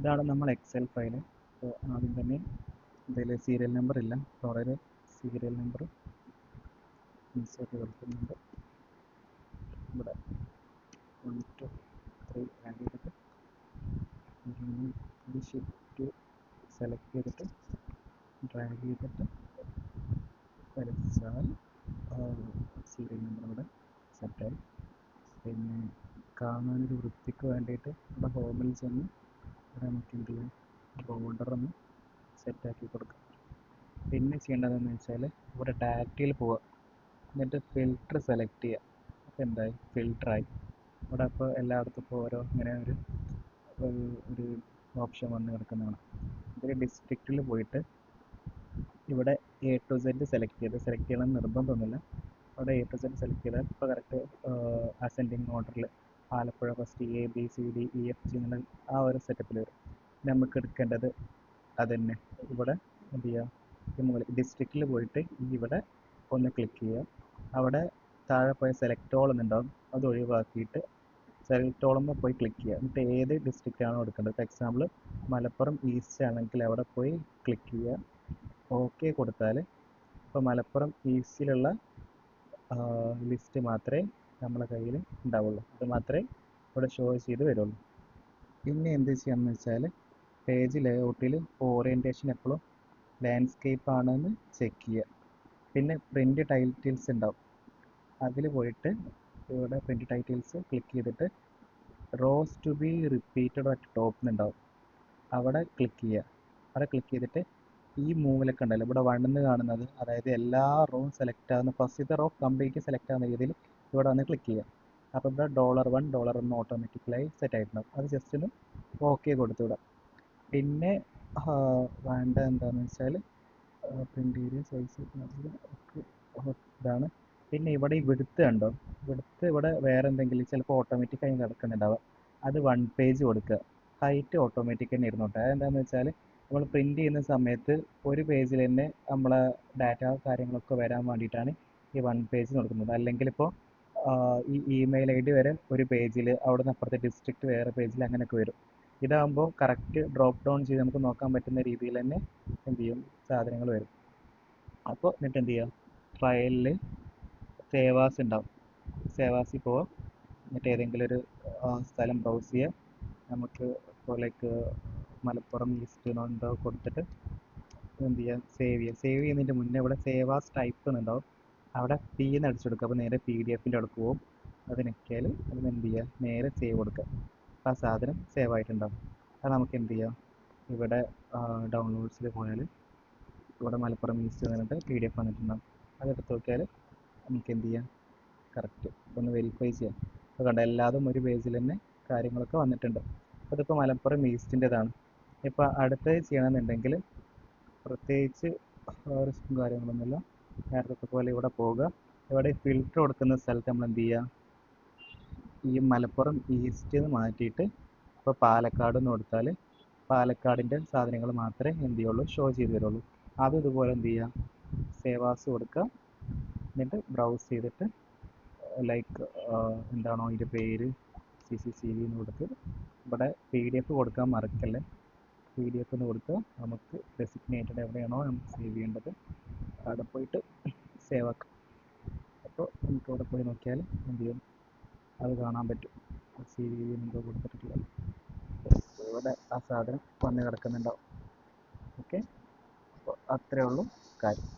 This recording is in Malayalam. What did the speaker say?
ഇതാണ് നമ്മൾ എക്സൽ ഫയൽ. അപ്പോൾ ആദ്യം തന്നെ ഇതിൽ സീരിയൽ നമ്പർ ഇല്ല, വളരെ സീരിയൽ നമ്പർ ഇൻസേർട്ട് കൊടുക്കുന്നുണ്ട്. ഇവിടെ 1 2 3 ആഡ് ചെയ്തിട്ട് ഈ ഷിഫ്റ്റ് സെലക്ട് ചെയ്തിട്ട് ഡ്രാഗ് ചെയ്തിട്ട് വരച്ചാൽ സീരിയൽ നമ്പർ ഇവിടെ സെറ്റായി. പിന്നെ കാണാനൊരു വൃത്തിക്ക് വേണ്ടിയിട്ട് ഇവിടെ ഹോമിൽ ചെന്ന് ഇവിടെ നമുക്ക് എന്ത് ചെയ്യാം, ബോർഡർ ഒന്ന് സെറ്റാക്കി കൊടുക്കാം. പിന്നെ ചെയ്യേണ്ടതെന്ന് വെച്ചാൽ ഇവിടെ ഡാറ്റയിൽ പോവുക, എന്നിട്ട് ഫിൽറ്റർ സെലക്ട് ചെയ്യുക. അപ്പോൾ എന്തായി, ഫിൽറ്ററായി. ഇവിടെ അപ്പോൾ എല്ലായിടത്തും ഇപ്പോൾ ഓരോ ഇങ്ങനെ ഒരു ഓപ്ഷൻ വന്ന് കിടക്കുന്നതാണ്. ഇതിൽ ഡിസ്ട്രിക്റ്റിൽ പോയിട്ട് ഇവിടെ A to Z സെലക്ട് ചെയ്യണം നിർബന്ധമൊന്നുമില്ല. അവിടെ A to Z സെലക്ട് ചെയ്താൽ ഇപ്പോൾ കറക്റ്റ് അസെൻഡിങ് ഓർഡറിൽ ആലപ്പുഴ ഫസ്റ്റ് ABCDEFG എന്നുള്ള ആ ഒരു സെറ്റപ്പിൽ വരും. നമുക്ക് എടുക്കേണ്ടത് അതുതന്നെ. ഇവിടെ എന്ത് ചെയ്യുക, ഡിസ്ട്രിക്റ്റിൽ പോയിട്ട് ഇവിടെ ഒന്ന് ക്ലിക്ക് ചെയ്യുക. അവിടെ താഴെ പോയി സെലക്ട് ഓൾ എന്നുണ്ടാവും, അത് ഒഴിവാക്കിയിട്ട് സെലക്ട് ഓളുമ്പോൾ പോയി ക്ലിക്ക് ചെയ്യുക. എന്നിട്ട് ഏത് ഡിസ്ട്രിക്റ്റ് ആണോ എടുക്കേണ്ടത്, ഫോർ എക്സാമ്പിൾ മലപ്പുറം ഈസ്റ്റ് ആണെങ്കിൽ അവിടെ പോയി ക്ലിക്ക് ചെയ്യുക. ഓക്കെ കൊടുത്താൽ ഇപ്പോൾ മലപ്പുറം ഈസ്റ്റിലുള്ള ലിസ്റ്റ് മാത്രമേ നമ്മളെ കയ്യിൽ ഉണ്ടാവുള്ളൂ, അത് മാത്രമേ ഇവിടെ ഷോ ചെയ്ത് വരുള്ളൂ. പിന്നെ എന്ത് ചെയ്യാമെന്ന് വെച്ചാൽ പേജ് ലേഔട്ടിൽ ഓറിയൻറ്റേഷൻ എപ്പോഴും ലാൻഡ്സ്കേപ്പ് ആണെന്ന് ചെക്ക് ചെയ്യുക. പിന്നെ പ്രിൻ്റ് ടൈറ്റിൽസ് ഉണ്ടാവും, അതിൽ പോയിട്ട് ഇവിടെ പ്രിൻ്റ് ടൈറ്റിൽസ് ക്ലിക്ക് ചെയ്തിട്ട് rows to be repeated at top എന്നുണ്ടാവും, അവിടെ ക്ലിക്ക് ചെയ്യുക. അവിടെ ക്ലിക്ക് ചെയ്തിട്ട് ഈ മൂലൊക്കെ ഉണ്ടല്ലോ ഇവിടെ 1 എന്ന് കാണുന്നത്, അതായത് എല്ലാ റോവും സെലക്ട് ആകുന്ന ഫസ്റ്റത്തെ റോ കംപ്ലീറ്റ് സെലക്ട് ആകുന്ന രീതിയിൽ ഇവിടെ വന്ന് ക്ലിക്ക് ചെയ്യുക. അപ്പോൾ ഇവിടെ $1 ഓട്ടോമാറ്റിക്കലായി സെറ്റ് ആയിട്ടുണ്ടാവും. അത് ജസ്റ്റ് ഒന്ന് ഓക്കെ കൊടുത്തു വിടാം. പിന്നെ വേണ്ട എന്താണെന്ന് വെച്ചാൽ പ്രിൻ്റ് ഏരിയ സൈസ് ഇതാണ്. പിന്നെ ഇവിടെ ഈ വിഡ്ത്ത് കണ്ടോ, വിഡ്ത്ത് ഇവിടെ വേറെ എന്തെങ്കിലും ചിലപ്പോൾ ഓട്ടോമാറ്റിക്കായി കിടക്കുന്നുണ്ടാവുക, അത് 1 പേജ് കൊടുക്കുക. ഹൈറ്റ് ഓട്ടോമാറ്റിക് തന്നെ ഇരുന്നോട്ടെ. അതെന്താണെന്ന് വെച്ചാൽ നമ്മൾ പ്രിൻ്റ് ചെയ്യുന്ന സമയത്ത് ഒരു പേജിൽ തന്നെ നമ്മളെ ഡാറ്റ കാര്യങ്ങളൊക്കെ വരാൻ വേണ്ടിയിട്ടാണ് ഈ 1 പേജ് കൊടുക്കുന്നത്. അല്ലെങ്കിൽ ഇപ്പോൾ ഈ ഇമെയിൽ ID വരെ ഒരു പേജിൽ, അവിടെ നിന്ന് അപ്പുറത്തെ ഡിസ്ട്രിക്റ്റ് വേറെ പേജിൽ, അങ്ങനെയൊക്കെ വരും. ഇതാകുമ്പോൾ കറക്റ്റ് ഡ്രോപ്പ് ഡൗൺ ചെയ്ത് നമുക്ക് നോക്കാൻ പറ്റുന്ന രീതിയിൽ തന്നെ എന്ത് ചെയ്യും, സാധനങ്ങൾ വരും. അപ്പോൾ എന്നിട്ട് എന്ത് ചെയ്യുക, ഫയലിൽ സേവാസ് ഉണ്ടാവും, സേവാസിൽ പോവുക. എന്നിട്ട് ഏതെങ്കിലും ഒരു സ്ഥലം ബ്രൗസ് ചെയ്യുക. നമുക്ക് ഇപ്പോൾ ലൈക്ക് മലപ്പുറം ഈസ്റ്റ് എന്തോ കൊടുത്തിട്ട് എന്ത് ചെയ്യുക, സേവ് ചെയ്യുന്നതിൻ്റെ മുന്നേ ഇവിടെ സേവാസ് ടൈപ്പ് എന്നുണ്ടാവും, അവിടെ P എന്ന് അടിച്ചെടുക്കുക. അപ്പോൾ നേരെ PDF-ൻ്റെ അടുക്ക് പോകും. അത് ഞെക്കിയാൽ അതിന് എന്ത് ചെയ്യുക, നേരെ സേവ് കൊടുക്കുക. അപ്പോൾ ആ സാധനം സേവ് ആയിട്ടുണ്ടാവും. അത് നമുക്ക് എന്ത് ചെയ്യാം, ഇവിടെ ഡൗൺലോഡ്സിൽ പോയാൽ ഇവിടെ മലപ്പുറം ഈസ്റ്റ് എന്നിട്ട് PDF വന്നിട്ടുണ്ടാവും. അതെടുത്ത് നോക്കിയാൽ നമുക്ക് എന്ത് ചെയ്യാം, കറക്റ്റ് ഒന്ന് വെരിഫൈ ചെയ്യാം. അപ്പോൾ കണ്ട എല്ലാതും ഒരു പേജിൽ തന്നെ കാര്യങ്ങളൊക്കെ വന്നിട്ടുണ്ട്. അപ്പോൾ ഇതിപ്പോൾ മലപ്പുറം ഈസ്റ്റിൻ്റെതാണ്. ഇപ്പോൾ അടുത്തത് ചെയ്യണമെന്നുണ്ടെങ്കിൽ പ്രത്യേകിച്ച് റിസ്ക്കും കാര്യങ്ങളൊന്നുമില്ല. നേരത്തെ പോലെ ഇവിടെ പോവുക. ഇവിടെ ഫിൽറ്റർ കൊടുക്കുന്ന സ്ഥലത്ത് നമ്മൾ എന്ത് ചെയ്യുക, ഈ മലപ്പുറം ഈസ്റ്റ് എന്ന് മാറ്റിയിട്ട് ഇപ്പോൾ പാലക്കാട് എന്ന് കൊടുത്താൽ പാലക്കാടിൻ്റെ സാധനങ്ങൾ മാത്രമേ എന്ത് ചെയ്യുള്ളൂ, ഷോ ചെയ്ത് തരുള്ളൂ. അതും ഇതുപോലെ എന്ത് ചെയ്യുക, സേവാസ് കൊടുക്കുക. എന്നിട്ട് ബ്രൗസ് ചെയ്തിട്ട് ലൈക്ക് എന്താണോ അതിൻ്റെ പേര് CCCV എന്ന് കൊടുത്ത് ഇവിടെ PDF കൊടുക്കാൻ മറക്കല്ലേ. PDF എന്ന് കൊടുക്കുക. നമുക്ക് ഡെസിഗ്നേറ്റഡ് എവിടെയാണോ നമുക്ക് സേവ് ചെയ്യേണ്ടത് അവിടെ പോയിട്ട് സേവ് ആക്കാം. അപ്പോൾ നമുക്ക് അവിടെ പോയി നോക്കിയാൽ എന്ത് ചെയ്യും, അത് കാണാൻ പറ്റും. CVV എന്തോ കൊടുത്തിട്ടില്ല, ഇവിടെ ആ സാധനം വന്ന് കിടക്കുന്നുണ്ടാവും. ഓക്കെ, അപ്പോൾ അത്രയേ ഉള്ളൂ കാര്യം.